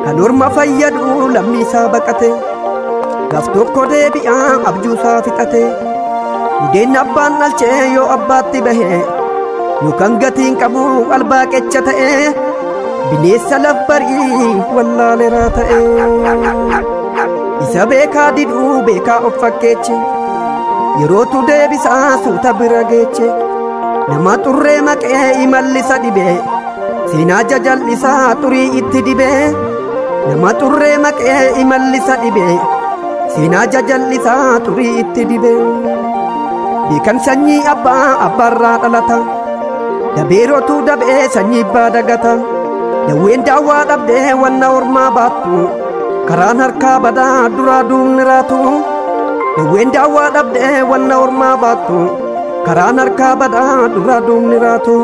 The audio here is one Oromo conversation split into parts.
Kanurma fayyadu lammisaa baqate gaaf tokko deebi'aa abjuusaa fixate mudeen abbaan dhalchee yoo abbaatti bahe yookaan gatiin qabu albaa qecha ta'e bineensa labbarii wallaaleraa ta'e isa beekaa diduu beekaa of fakkeeche yerootu deebisaa suuta bira geeche nama xurree maqee imallisa dhibee seenaa jajallisaa xurii itti dibee nama xurree maqee imallisa dhibee seenaa jajallisaa xurii itti dibee beekan sanyii abbaa abbaarraa dhalata dabeerotu dabee sanyii abbaa dagata dawween daawwaa dhabdee wanna ormaa baattu karaan harkaa badaa duraa duubni raatu dawween daawwaa dhabdee wanna ormaa baattu karaan harkaa badaa duraa duubni raatu.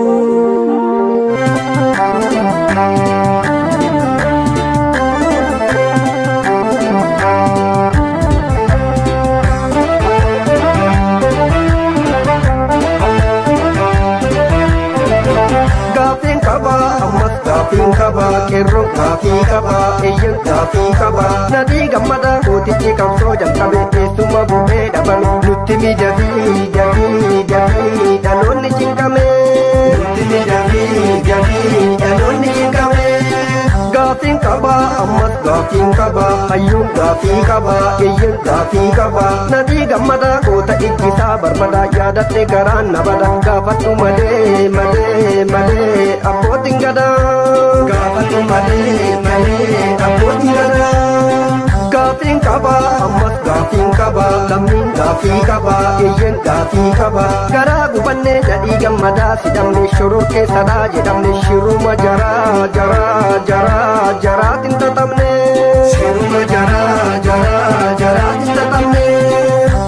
Gaafiin qaba qeerroon gaafii qaba eeyyan gaafii qaba nadii gammada mootichi qabsoo jalqabe teessuma bu'ee dhabame nutti miidhagii dhaloonni cinqame nutti miidhagii dhaloonni cinqame gaafiin qaba ammas gaafiin qaba hayyuun gaafii qaba eeyyan gaafii qaba nadii gammada goota ijjisaa barbada yaadatte garaan nabada gaafadhu malee abbootiin gadaa gaafatu malee abbootiin gadaa gaafiin qaba ammas gaafiin qaba lammiin gaafii qaba eeyyan gaafii qaba garaa gubannee nadhii gammadaa sidhamne shoror keessadhaa jedhamne shiruma jaraatiin tatamne shiruma jaraatiin tatamne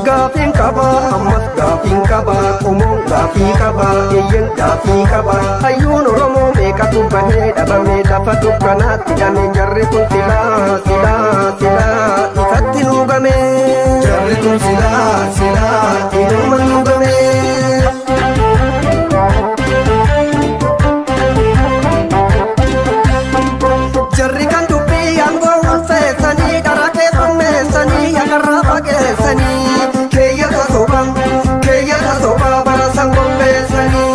gaafiin qaba ammas gaafiin qaba qomoon gaafii qaba eeyyan gaafii qaba hayyuun oromoo meeqatu bahee dhabame lafa dukkanaatti hidhame jarri kun silaa ifatti nuugame jarri kun silaa inuma nuugame. Jarri kan dubbii aangoo ulfeessanii karaa keessummeessanii yakarraa fageessanii keeyyata sobaa bara san qopheessanii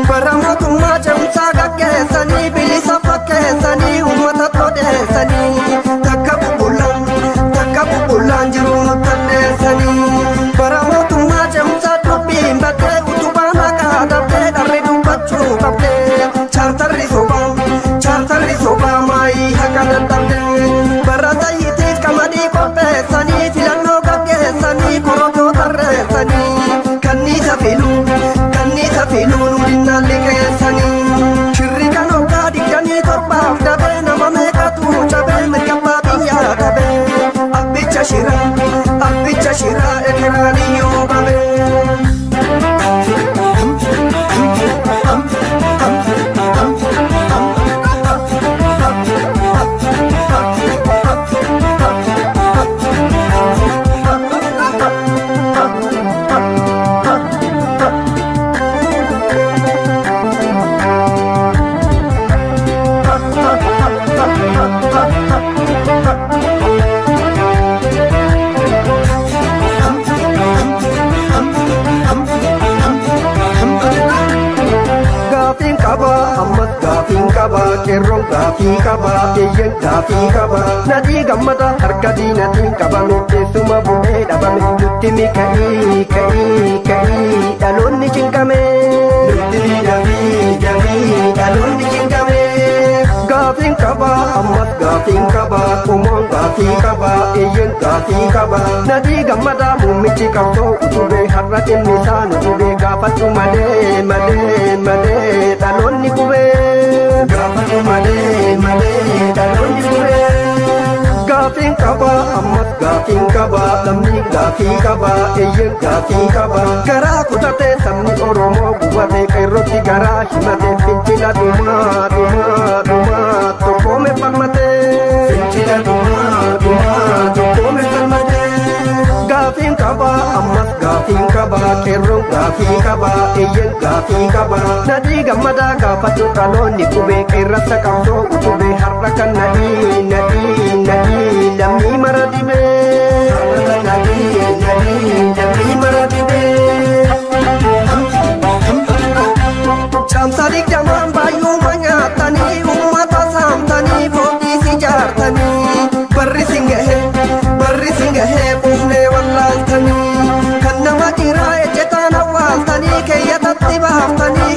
bara mootummaa cimsaa gaggeessanii bilisa fakkeessanii uummata todeessanii takka bubbulaan jiruu nuttadheessanii bara mootummaa cimsaa dubbiin battee utubaan haqaa dhabdee dharri dubbachuu qabdee chaartarri sobaa maayii haqa dadhabdee bara tayyitiif qamadii qopheessanii filannoo gaggeessanii korojoo tarreessanii kanniisa filuu nulinnaan liqeessanii shirri kan hoggaa digdanii torbaaf dabee nama meeqatu cabee mirgabbaa biyyaa dabee abbicha shiraa ekeraanii yoo qabee. Qeerroon gaafii qaba eeyyan gaafii qaba nadii gammada harka diinatiin qabame teessuma bu'ee dhabame nutti ka'ii dhaloonni cinqame nutti miidhagii dhaloonni cinqame gaafiin qaba ammas gaafiin qaba qomoon gaafii qaba eeyyan gaafii qaba nadii gammada muummichi qabsoo utubee har'a dhimmisaa nutubee gaafadhu malee dhaloonni gubee. Gaafatu malee dhaloonni gubee gaafiin qaba ammas gaafiin qaba lammiin gaafii qaba eeyyan gaafii qaba garaa kutatee sabni oromoo gubatee qeerrotti garaa himatee fincila dhumaa tokkoome falmatee fincila dhumaa tokkoome falmatee gaafiin qaba ammas gaafiin qaba qeerroon gaafii qaba eeyyan gaafii qaba nadhii gammadaa gaafatu dhaloonni qubee qeerrata qabsoo utubee har'a kan nadhii lammii mara dhibee lammii mara dhibee caamsaadhiif jamaan baay'uma nyaatanii uummata saamtanii foodhiisi jaartanii barri singahee buufnee wallaaltanii kan nama dhiiraa ejjetaan awwaaltanii keeyyatatti baaftanii